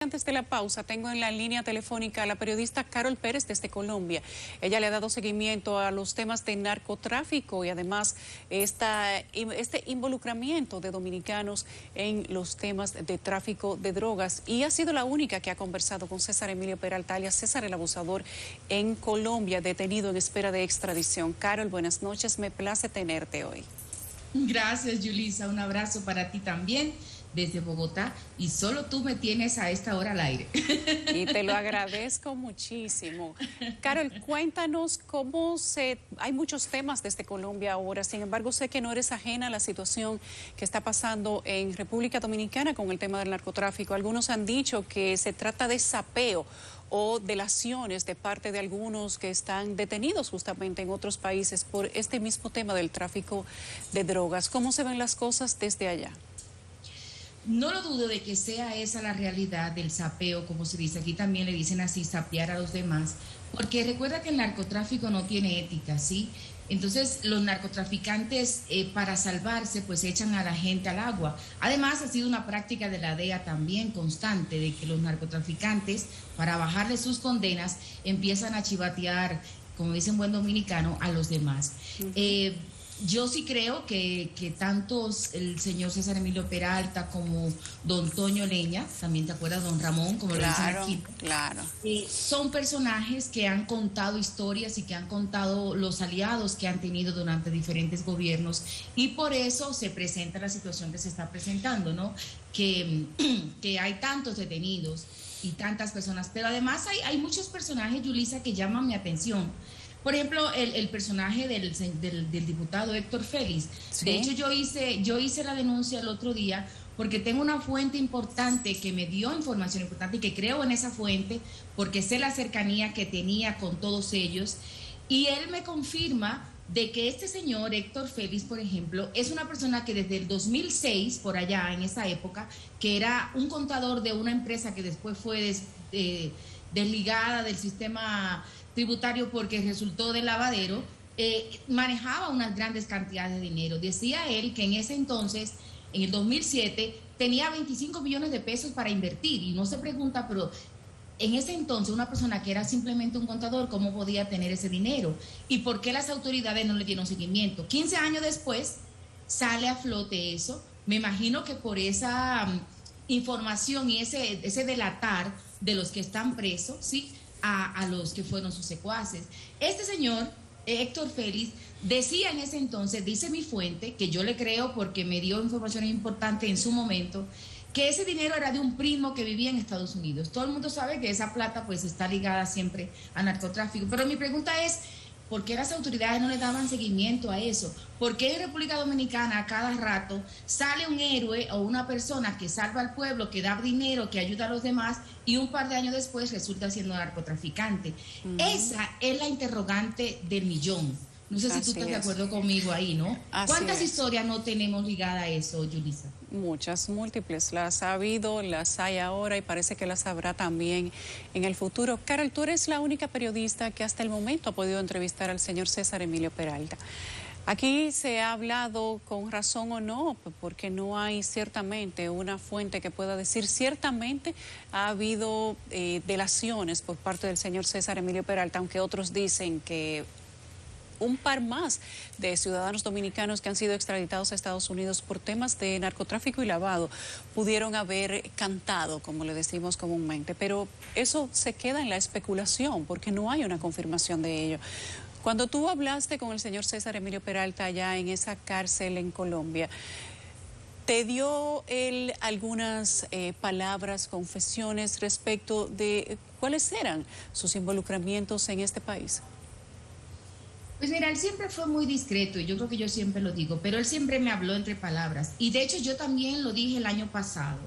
Antes de la pausa, tengo en la línea telefónica a la periodista Carol Pérez desde Colombia. Ella le ha dado seguimiento a los temas de narcotráfico y además este involucramiento de dominicanos en los temas de tráfico de drogas. Y ha sido la única que ha conversado con César Emilio Peralta, alias César el Abusador, en Colombia, detenido en espera de extradición. Carol, buenas noches, me place tenerte hoy. Gracias, Yulisa, un abrazo para ti también desde Bogotá, y solo tú me tienes a esta hora al aire. Y te lo agradezco muchísimo. Carol, cuéntanos hay muchos temas desde Colombia ahora, sin embargo sé que no eres ajena a la situación que está pasando en República Dominicana con el tema del narcotráfico. Algunos han dicho que se trata de sapeo o delaciones de parte de algunos que están detenidos justamente en otros países por este mismo tema del tráfico de drogas. ¿Cómo se ven las cosas desde allá? No lo dudo de que sea esa la realidad del sapeo, como se dice. Aquí también le dicen así, sapear a los demás. Porque recuerda que el narcotráfico no tiene ética, ¿sí? Entonces los narcotraficantes para salvarse pues echan a la gente al agua. Además ha sido una práctica de la DEA también constante, de que los narcotraficantes para bajarle sus condenas empiezan a chivatear, como dicen buen dominicano, a los demás. Yo sí creo que tantos el señor César Emilio Peralta como don Toño Leña, también te acuerdas, don Ramón, como lo dicen aquí. Claro. Son personajes que han contado historias y que han contado los aliados que han tenido durante diferentes gobiernos, y por eso se presenta la situación que se está presentando, ¿no? Que hay tantos detenidos y tantas personas, pero además hay muchos personajes, Yulisa, que llaman mi atención. Por ejemplo, el personaje del diputado Héctor Félix. ¿Sí? De hecho, yo hice la denuncia el otro día porque tengo una fuente importante que me dio información importante y que creo en esa fuente porque sé la cercanía que tenía con todos ellos. Y él me confirma de que este señor Héctor Félix, por ejemplo, es una persona que desde el 2006, por allá en esa época, que era un contador de una empresa que después fue desligada del sistema tributario porque resultó de lavadero, manejaba unas grandes cantidades de dinero. Decía él que en ese entonces, en el 2007, tenía 25 millones de pesos para invertir, y no se pregunta, pero en ese entonces una persona que era simplemente un contador, ¿cómo podía tener ese dinero? ¿Y por qué las autoridades no le dieron seguimiento? 15 años después sale a flote eso. Me imagino que por esa información y ese delatar de los que están presos, ¿sí?, a los que fueron sus secuaces. Este señor, Héctor Félix, decía en ese entonces, dice mi fuente, que yo le creo porque me dio información importante en su momento, que ese dinero era de un primo que vivía en Estados Unidos. Todo el mundo sabe que esa plata pues está ligada siempre a narcotráfico. Pero mi pregunta es, ¿por qué las autoridades no le daban seguimiento a eso? ¿Por qué en República Dominicana a cada rato sale un héroe o una persona que salva al pueblo, que da dinero, que ayuda a los demás, y un par de años después resulta siendo narcotraficante? Esa es la interrogante del millón. No sé si tú estás de acuerdo conmigo ahí, ¿no? ¿Cuántas historias no tenemos ligadas a eso, Yulisa? Muchas, múltiples. Las ha habido, las hay ahora y parece que las habrá también en el futuro. Carol, tú eres la única periodista que hasta el momento ha podido entrevistar al señor César Emilio Peralta. Aquí se ha hablado con razón o no, porque no hay ciertamente una fuente que pueda decir ciertamente ha habido delaciones por parte del señor César Emilio Peralta, aunque otros dicen que un par más de ciudadanos dominicanos que han sido extraditados a Estados Unidos por temas de narcotráfico y lavado pudieron haber cantado, como le decimos comúnmente, pero eso se queda en la especulación porque no hay una confirmación de ello. Cuando tú hablaste con el señor César Emilio Peralta allá en esa cárcel en Colombia, ¿te dio él algunas palabras, confesiones respecto de cuáles eran sus involucramientos en este país? Pues mira, él siempre fue muy discreto, y yo creo que yo siempre lo digo, pero él siempre me habló entre palabras. Y de hecho yo también lo dije el año pasado.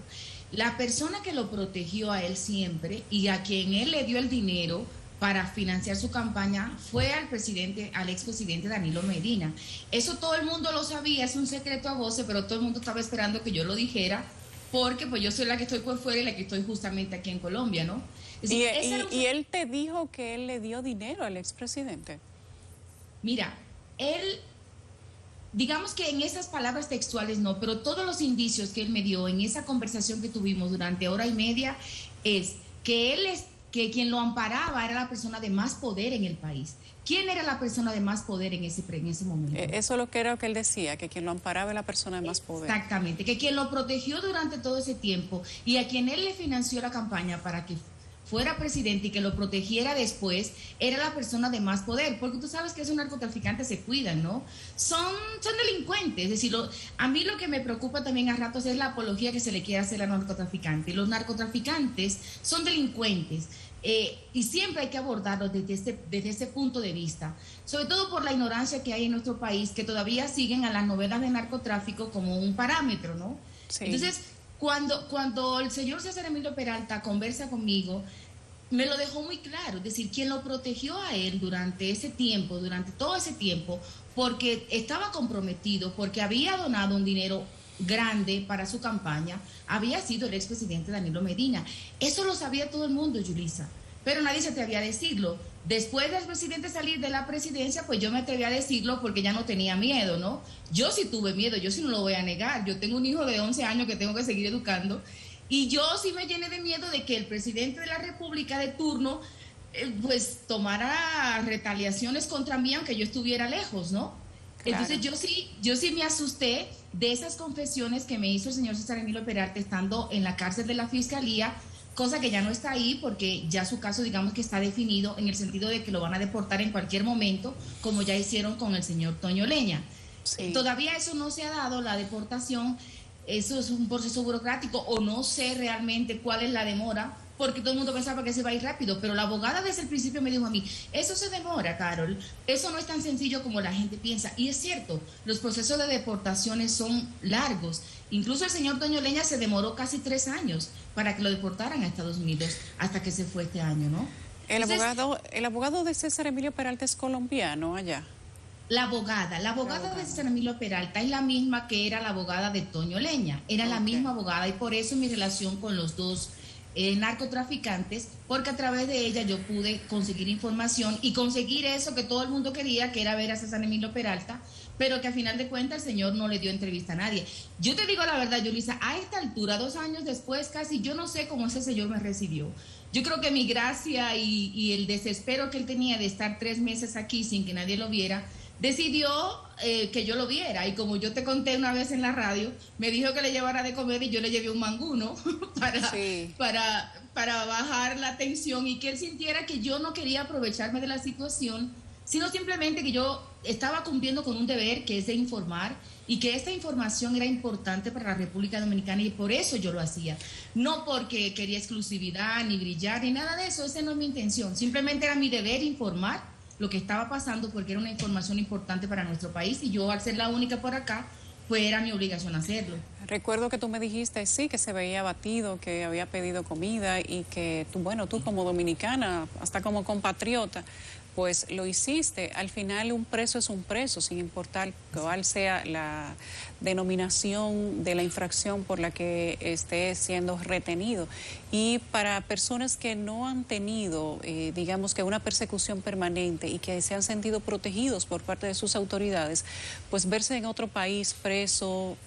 La persona que lo protegió a él siempre y a quien él le dio el dinero para financiar su campaña fue al expresidente Danilo Medina. Eso todo el mundo lo sabía, es un secreto a voces, pero todo el mundo estaba esperando que yo lo dijera, porque pues yo soy la que estoy por fuera y la que estoy justamente aquí en Colombia, ¿no? Decir, ¿Y él te dijo que él le dio dinero al expresidente? Mira, él, digamos que en esas palabras textuales no, pero todos los indicios que él me dio en esa conversación que tuvimos durante hora y media, es que quien lo amparaba era la persona de más poder en el país. ¿Quién era la persona de más poder en ese momento? Eso es lo que era lo que él decía, que quien lo amparaba era la persona de más poder. Exactamente, que quien lo protegió durante todo ese tiempo y a quien él le financió la campaña para que fuera presidente y que lo protegiera después, era la persona de más poder, porque tú sabes que esos narcotraficantes se cuidan, ¿no? Son delincuentes, es decir, a mí lo que me preocupa también a ratos es la apología que se le quiere hacer a los narcotraficantes. Los narcotraficantes son delincuentes. Y siempre hay que abordarlo desde ese punto de vista, sobre todo por la ignorancia que hay en nuestro país, que todavía siguen a las novelas de narcotráfico como un parámetro, ¿no? Sí. Entonces, cuando el señor César Emilio Peralta conversa conmigo, me lo dejó muy claro, es decir, quien lo protegió a él durante todo ese tiempo, porque estaba comprometido, porque había donado un dinero grande para su campaña, había sido el expresidente Danilo Medina. Eso lo sabía todo el mundo, Yulisa, pero nadie se atrevía a decirlo. Después del presidente salir de la presidencia, pues yo me atreví a decirlo porque ya no tenía miedo, ¿no? Yo sí tuve miedo, yo sí no lo voy a negar. Yo tengo un hijo de 11 años que tengo que seguir educando y yo sí me llené de miedo de que el presidente de la República de turno pues tomara retaliaciones contra mí aunque yo estuviera lejos, ¿no? Claro. Entonces yo sí me asusté de esas confesiones que me hizo el señor César Emilio Peralta estando en la cárcel de la Fiscalía, cosa que ya no está ahí porque ya su caso digamos que está definido en el sentido de que lo van a deportar en cualquier momento, como ya hicieron con el señor Toño Leña. Sí. Todavía eso no se ha dado, la deportación, eso es un proceso burocrático o no sé realmente cuál es la demora, porque todo el mundo pensaba que se iba a ir rápido, pero la abogada desde el principio me dijo a mí, eso se demora, Carol, eso no es tan sencillo como la gente piensa, y es cierto, los procesos de deportaciones son largos, incluso el señor Toño Leña se demoró casi 3 años para que lo deportaran a Estados Unidos, hasta que se fue este año, ¿no? El abogado de César Emilio Peralta es colombiano allá. La abogada de César Emilio Peralta es la misma que era la abogada de Toño Leña, era la misma abogada, y por eso mi relación con los dos narcotraficantes, porque a través de ella yo pude conseguir información y conseguir eso que todo el mundo quería, que era ver a César Emilio Peralta, pero que a final de cuentas el señor no le dio entrevista a nadie. Yo te digo la verdad, Yulisa, a esta altura, 2 años después casi, yo no sé cómo ese señor me recibió. Yo creo que mi gracia y el desespero que él tenía de estar 3 meses aquí sin que nadie lo viera, decidió que yo lo viera, y como yo te conté una vez en la radio, me dijo que le llevara de comer y yo le llevé un mangú, ¿no? para bajar la tensión y que él sintiera que yo no quería aprovecharme de la situación, sino simplemente que yo estaba cumpliendo con un deber que es de informar y que esta información era importante para la República Dominicana y por eso yo lo hacía, no porque quería exclusividad ni brillar ni nada de eso, esa no es mi intención, simplemente era mi deber informar lo que estaba pasando porque era una información importante para nuestro país y yo al ser la única por acá, pues era mi obligación hacerlo. Recuerdo que tú me dijiste, sí, que se veía abatido, que había pedido comida y que tú como dominicana, hasta como compatriota, pues lo hiciste. Al final un preso es un preso, sin importar cuál sea la denominación de la infracción por la que esté siendo retenido. Y para personas que no han tenido, digamos que una persecución permanente y que se han sentido protegidos por parte de sus autoridades, pues verse en otro país preso,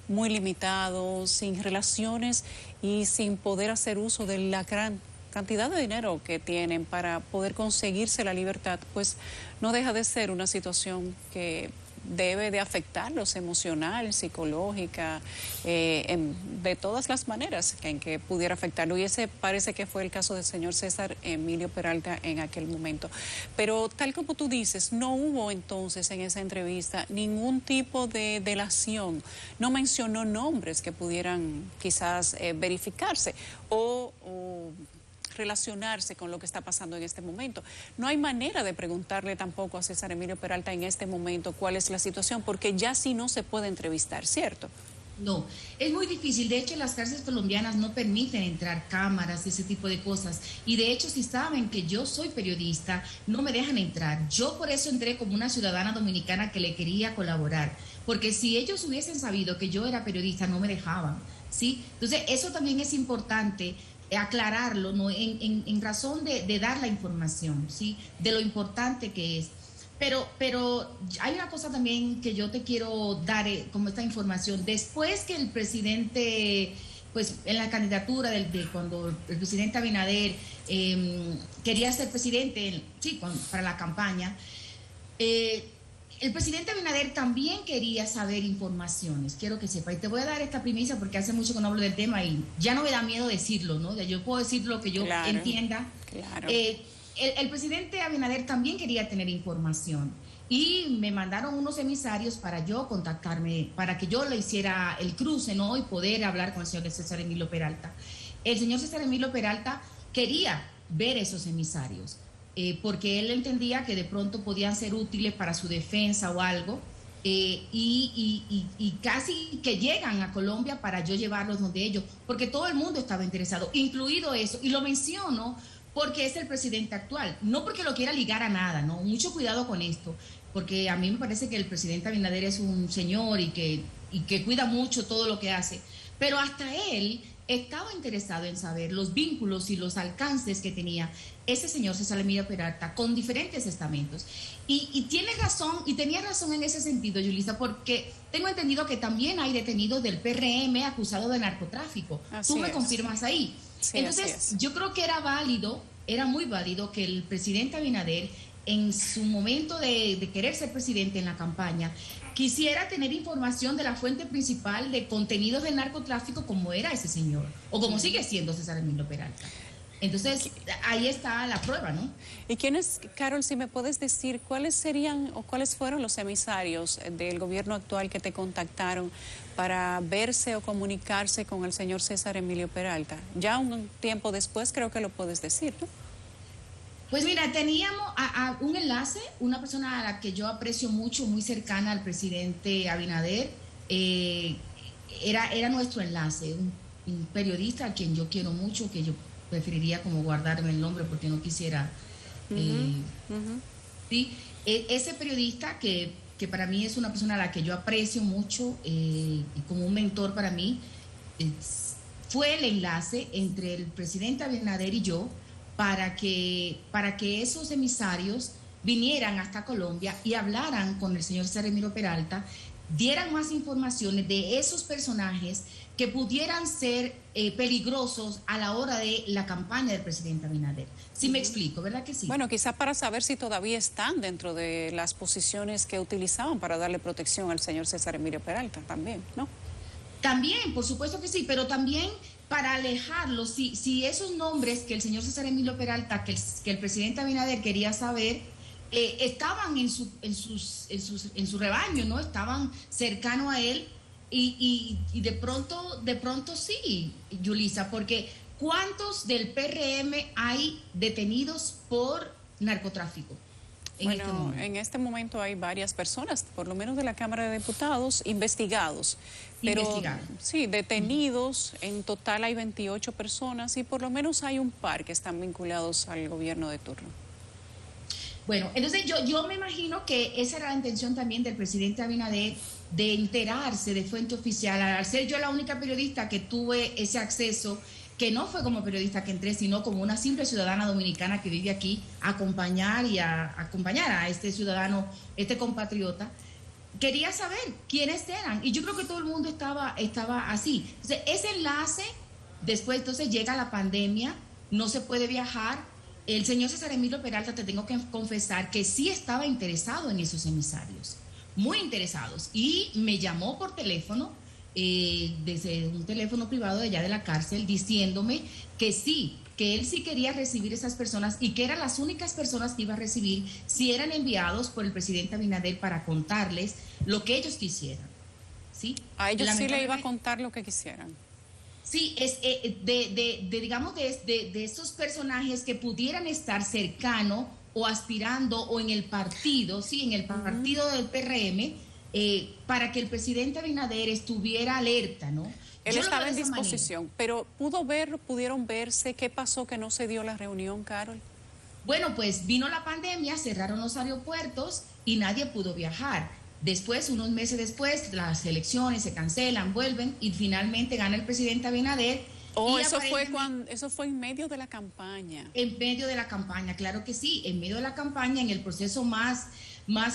muy limitado, sin relaciones y sin poder hacer uso de la gran cantidad de dinero que tienen para poder conseguirse la libertad, pues no deja de ser una situación que debe de afectarlos emocional, psicológica, de todas las maneras en que pudiera afectarlo. Y ese parece que fue el caso del señor César Emilio Peralta en aquel momento. Pero tal como tú dices, no hubo entonces en esa entrevista ningún tipo de delación, no mencionó nombres que pudieran quizás verificarse o relacionarse con lo que está pasando en este momento. No hay manera de preguntarle tampoco a César Emilio Peralta en este momento cuál es la situación, porque ya sí no se puede entrevistar, ¿cierto? No, es muy difícil. De hecho, las cárceles colombianas no permiten entrar cámaras y ese tipo de cosas. Y de hecho, si saben que yo soy periodista, no me dejan entrar. Yo por eso entré como una ciudadana dominicana que le quería colaborar. Porque si ellos hubiesen sabido que yo era periodista, no me dejaban, ¿sí? Entonces, eso también es importante aclararlo, ¿no? en razón de dar la información, ¿sí? De lo importante que es. Pero hay una cosa también que yo te quiero dar como esta información. Después que el presidente pues en la candidatura de cuando el presidente Abinader quería ser presidente, sí, para la campaña, el presidente Abinader también quería saber informaciones, quiero que sepa, y te voy a dar esta primicia porque hace mucho que no hablo del tema y ya no me da miedo decirlo, ¿no? Yo puedo decir lo que yo entienda. Claro. El presidente Abinader también quería tener información y me mandaron unos emisarios para yo contactarme, para que yo le hiciera el cruce, ¿no? Y poder hablar con el señor César Emilio Peralta. El señor César Emilio Peralta quería ver esos emisarios, porque él entendía que de pronto podían ser útiles para su defensa o algo, y casi que llegan a Colombia para yo llevarlos donde ellos, porque todo el mundo estaba interesado, incluido eso, y lo menciono porque es el presidente actual, no porque lo quiera ligar a nada, ¿no? Mucho cuidado con esto, porque a mí me parece que el presidente Abinader es un señor y que cuida mucho todo lo que hace, pero hasta él estaba interesado en saber los vínculos y los alcances que tenía ese señor César Emilio Peralta con diferentes estamentos. Y tiene razón, y tenía razón en ese sentido, Yulisa, porque tengo entendido que también hay detenidos del PRM acusados de narcotráfico. Tú me confirmas ahí. Sí, entonces, yo creo que era muy válido que el presidente Abinader, en su momento de querer ser presidente en la campaña, quisiera tener información de la fuente principal de contenidos del narcotráfico como era ese señor, o como sigue siendo César Emilio Peralta. Entonces, ahí está la prueba, ¿no? ¿Y quiénes, Carol, si me puedes decir, cuáles serían o cuáles fueron los emisarios del gobierno actual que te contactaron para verse o comunicarse con el señor César Emilio Peralta? Ya un tiempo después creo que lo puedes decir, ¿no? Pues mira, teníamos un enlace, una persona a la que yo aprecio mucho, muy cercana al presidente Abinader, era nuestro enlace, un periodista a quien yo quiero mucho, que yo preferiría como guardarme el nombre porque no quisiera. Sí, ese periodista que para mí es una persona a la que yo aprecio mucho, como un mentor para mí, fue el enlace entre el presidente Abinader y yo para que esos emisarios vinieran hasta Colombia y hablaran con el señor César Emilio Peralta, dieran más informaciones de esos personajes que pudieran ser peligrosos a la hora de la campaña del presidente Abinader. Sí me explico, ¿verdad que sí? Bueno, quizá para saber si todavía están dentro de las posiciones que utilizaban para darle protección al señor César Emilio Peralta también, ¿no? También, por supuesto que sí, pero también para alejarlos, si esos nombres que el señor César Emilio Peralta, que el presidente Abinader quería saber, estaban en su rebaño, ¿no? Estaban cercanos a él y de pronto sí, Yulisa, porque ¿cuántos del PRM hay detenidos por narcotráfico? Bueno, en este momento hay varias personas, por lo menos de la Cámara de Diputados, investigados. Pero sí, detenidos, en total hay 28 personas y por lo menos hay un par que están vinculados al gobierno de turno. Bueno, entonces yo me imagino que esa era la intención también del presidente Abinader, de enterarse de fuente oficial. Al ser yo la única periodista que tuve ese acceso, que no fue como periodista que entré, sino como una simple ciudadana dominicana que vive aquí, a acompañar a este ciudadano, este compatriota, quería saber quiénes eran. Y yo creo que todo el mundo estaba así. Entonces, ese enlace, después entonces llega la pandemia, no se puede viajar. El señor César Emilio Peralta, te tengo que confesar que sí estaba interesado en esos emisarios, muy interesados. Y me llamó por teléfono, desde un teléfono privado de allá de la cárcel, diciéndome que sí, que él sí quería recibir esas personas y que eran las únicas personas que iba a recibir si eran enviados por el presidente Abinader para contarles lo que ellos quisieran. ¿Sí? A ellos sí le iba a contar lo que quisieran. Sí, es digamos, de esos personajes que pudieran estar cercanos o aspirando o en el partido, sí, en el partido del PRM, para que el presidente Abinader estuviera alerta, ¿no? Él estaba en disposición, pero pudieron verse, ¿qué pasó que no se dio la reunión, Carol? Bueno, pues vino la pandemia, cerraron los aeropuertos y nadie pudo viajar. Después, unos meses después, las elecciones se cancelan, vuelven y finalmente gana el presidente Abinader. Oh, eso fue en medio de la campaña. En medio de la campaña, claro que sí, en medio de la campaña, en el proceso más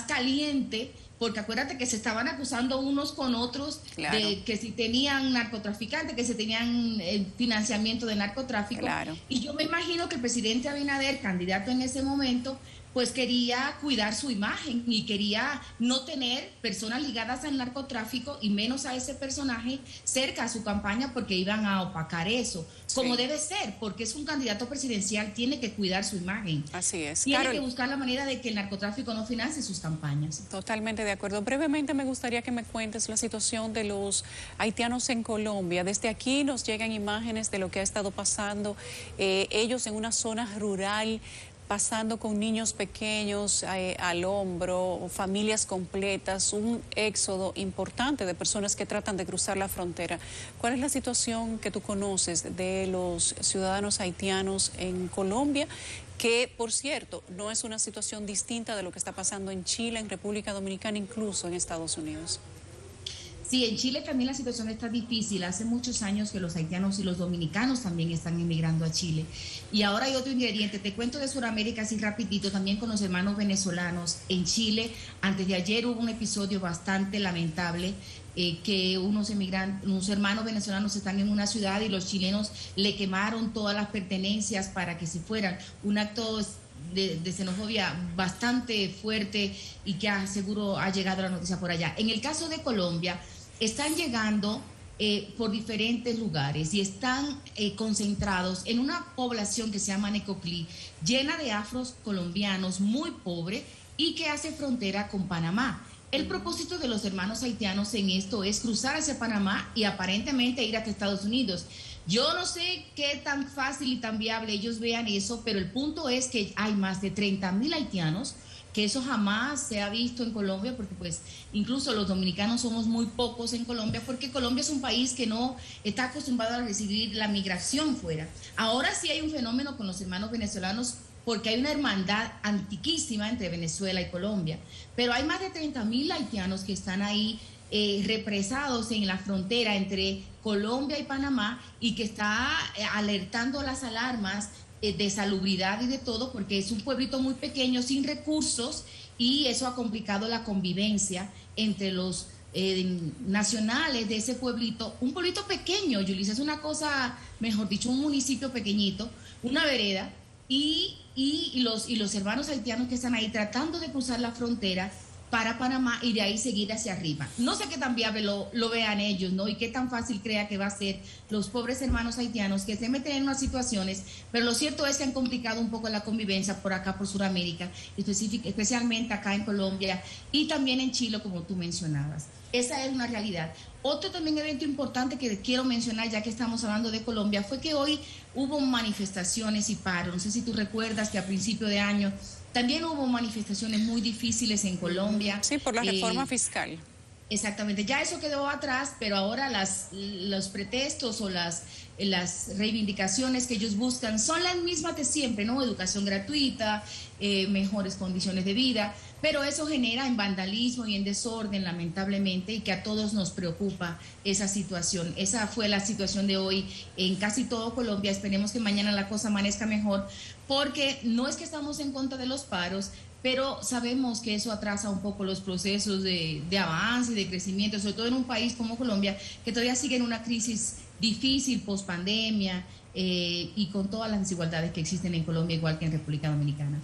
caliente, porque acuérdate que se estaban acusando unos con otros Claro. de que si tenían narcotraficantes, que si tenían financiamiento de narcotráfico. Claro. Y yo me imagino que el presidente Abinader, candidato en ese momento, pues quería cuidar su imagen y quería no tener personas ligadas al narcotráfico y menos a ese personaje cerca a su campaña porque iban a opacar eso, como debe ser, porque es un candidato presidencial, tiene que cuidar su imagen. Así es. Tiene que buscar la manera de que el narcotráfico no financie sus campañas. Totalmente de acuerdo. Brevemente me gustaría que me cuentes la situación de los haitianos en Colombia. Desde aquí nos llegan imágenes de lo que ha estado pasando, ellos en una zona rural, pasando con niños pequeños al hombro, familias completas, un éxodo importante de personas que tratan de cruzar la frontera. ¿Cuál es la situación que tú conoces de los ciudadanos haitianos en Colombia? Que, por cierto, no es una situación distinta de lo que está pasando en Chile, en República Dominicana, incluso en Estados Unidos. Sí, en Chile también la situación está difícil. Hace muchos años que los haitianos y los dominicanos también están emigrando a Chile. Y ahora hay otro ingrediente. Te cuento de Sudamérica así rapidito, también con los hermanos venezolanos. En Chile, antes de ayer hubo un episodio bastante lamentable, que unos hermanos venezolanos están en una ciudad y los chilenos le quemaron todas las pertenencias para que se fueran. Un acto de xenofobia bastante fuerte y que seguro ha llegado la noticia por allá. En el caso de Colombia, están llegando por diferentes lugares y están concentrados en una población que se llama Necoclí, llena de afros colombianos, muy pobre y que hace frontera con Panamá. El propósito de los hermanos haitianos en esto es cruzar hacia Panamá y aparentemente ir hasta Estados Unidos. Yo no sé qué tan fácil y tan viable ellos vean eso, pero el punto es que hay más de 30.000 haitianos, que eso jamás se ha visto en Colombia, porque pues incluso los dominicanos somos muy pocos en Colombia, porque Colombia es un país que no está acostumbrado a recibir la migración fuera. Ahora sí hay un fenómeno con los hermanos venezolanos, porque hay una hermandad antiquísima entre Venezuela y Colombia, pero hay más de 30.000 haitianos que están ahí represados en la frontera entre Colombia y Panamá y que está alertando las alarmas de salubridad y de todo, porque es un pueblito muy pequeño, sin recursos, y eso ha complicado la convivencia entre los nacionales de ese pueblito. Un pueblito pequeño, Yulisa, es una cosa, mejor dicho, un municipio pequeñito, una vereda, y los hermanos haitianos que están ahí tratando de cruzar la frontera para Panamá y de ahí seguir hacia arriba. No sé qué tan viable lo vean ellos, ¿no? Y qué tan fácil crea que va a ser los pobres hermanos haitianos que se meten en unas situaciones, pero lo cierto es que han complicado un poco la convivencia por acá, por Sudamérica, especialmente acá en Colombia y también en Chile, como tú mencionabas. Esa es una realidad. Otro también evento importante que quiero mencionar, ya que estamos hablando de Colombia, fue que hoy hubo manifestaciones y paros. No sé si tú recuerdas que a principio de año también hubo manifestaciones muy difíciles en Colombia. Sí, por la reforma fiscal. Exactamente, ya eso quedó atrás, pero ahora los pretextos o las reivindicaciones que ellos buscan son las mismas de siempre, ¿no? Educación gratuita, mejores condiciones de vida, pero eso genera en vandalismo y en desorden, lamentablemente, y que a todos nos preocupa esa situación. Esa fue la situación de hoy en casi todo Colombia. Esperemos que mañana la cosa amanezca mejor, porque no es que estamos en contra de los paros, pero sabemos que eso atrasa un poco los procesos de avance y de crecimiento, sobre todo en un país como Colombia, que todavía sigue en una crisis difícil post-pandemia y con todas las desigualdades que existen en Colombia, igual que en República Dominicana.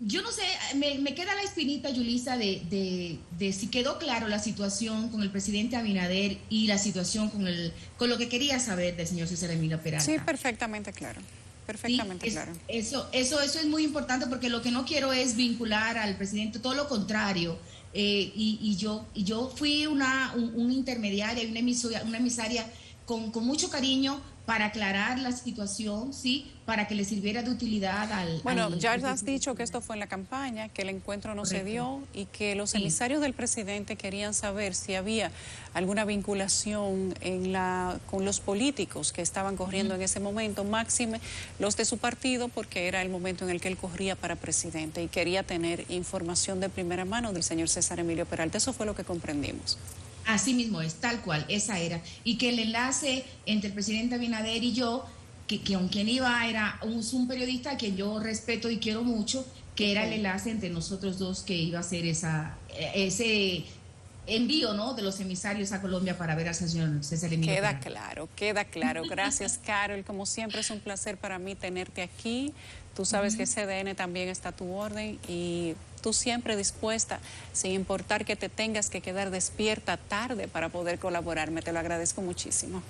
Yo no sé, me queda la espinita, Yulisa, de si quedó claro la situación con el presidente Abinader y la situación con lo que quería saber del señor César Emilio Peralta. Sí, perfectamente claro. Perfectamente sí, claro. Eso es muy importante, porque lo que no quiero es vincular al presidente, todo lo contrario. Yo fui un intermediaria y una emisaria con mucho cariño para aclarar la situación, sí, para que le sirviera de utilidad Bueno, ya has dicho que esto fue en la campaña, que el encuentro no se dio y que los emisarios del presidente querían saber si había alguna vinculación con los políticos que estaban corriendo en ese momento, máxime los de su partido, porque era el momento en el que él corría para presidente y quería tener información de primera mano del señor César Emilio Peralta. Eso fue lo que comprendimos. Así mismo es, tal cual, esa era. Y que el enlace entre el presidente Abinader y yo, que con quien iba era un periodista a quien yo respeto y quiero mucho, que era el enlace entre nosotros dos que iba a hacer ese envío, ¿no?, de los emisarios a Colombia para ver al señor César Emilio Queda Peralta. claro, queda claro. Gracias, Carol. Como siempre es un placer para mí tenerte aquí. Tú sabes que CDN también está a tu orden y tú siempre dispuesta, sin importar que te tengas que quedar despierta tarde para poder colaborarme. Te lo agradezco muchísimo.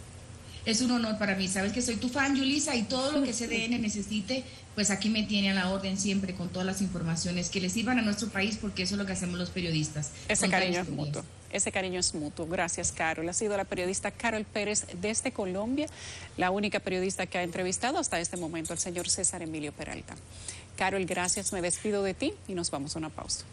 Es un honor para mí. Sabes que soy tu fan, Yulisa, y todo lo que CDN necesite, pues aquí me tiene a la orden siempre con todas las informaciones que le sirvan a nuestro país, porque eso es lo que hacemos los periodistas. Ese cariño es mutuo. Ese cariño es mutuo. Gracias, Carol. Ha sido la periodista Carol Pérez desde Colombia, la única periodista que ha entrevistado hasta este momento al señor César Emilio Peralta. Carol, gracias. Me despido de ti y nos vamos a una pausa.